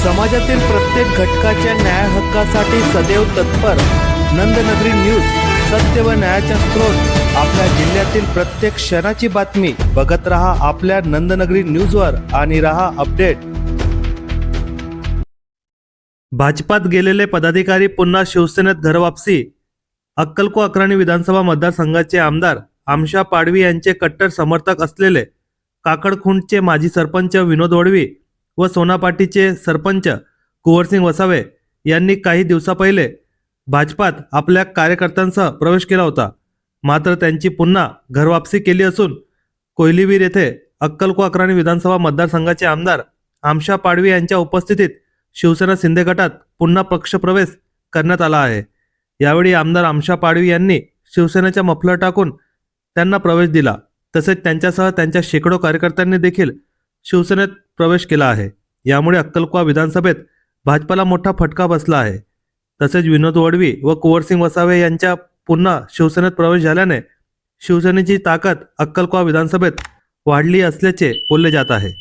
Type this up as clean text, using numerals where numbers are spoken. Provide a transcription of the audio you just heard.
समाजातील प्रत्येक घटकाच्या न्याय हक्कासाठी सदैव तत्पर नंदनगरी न्यूज, सत्य व न्यायाचा स्रोत। आपल्या जिल्ह्यातील प्रत्येक क्षणाची बातमी बघत रहा आपल्या नंदनगरी न्यूजवर आणि रहा अपडेट। भाजपात गेलेले पदाधिकारी पुन्हा शिवसेनेत घरवापसी। अक्कलकोट अक्राणी विधानसभा मतदारसंघाचे आमदार आमशा पाडवी यांचे कट्टर समर्थक असलेले काकडखुंटचे माजी सरपंच विनोद वडवी व सोनापाटीचे सरपंच कुंवरसिंग वसावे यांनी काही दिवसापहिले भाजपात आपल्या कार्यकर्त्यांसह प्रवेश केला होता। मात्र त्यांची पुन्हा घरवापसी केली असून कोयलीवीर येथे अक्कलकोट अक्राणी विधानसभा मतदारसंघाचे आमदार आमशा पाडवी यांच्या उपस्थितीत शिवसेना शिंदे गटात पुन्हा पक्षप्रवेश करण्यात आला आहे। यावेळी आमदार आमशा पाडवी यांनी शिवसेनेचा मफलर टाकून त्यांना प्रवेश दिला। तसेच त्यांच्यासह त्यांच्या शेकडो कार्यकर्त्यांनी देखील शिवसेनेत प्रवेश केला आहे। यामुळे अक्कलकोट विधानसभेत भाजपाला मोठा फटका बसला आहे। तसेच विनोद वडवी व कुंवरसिंग वसावे यांच्या पुन्हा शिवसेनेत प्रवेश झाल्याने शिवसेनेची ताकद अक्कलकोट विधानसभेत वाढली असल्याचे बोलले जात आहे।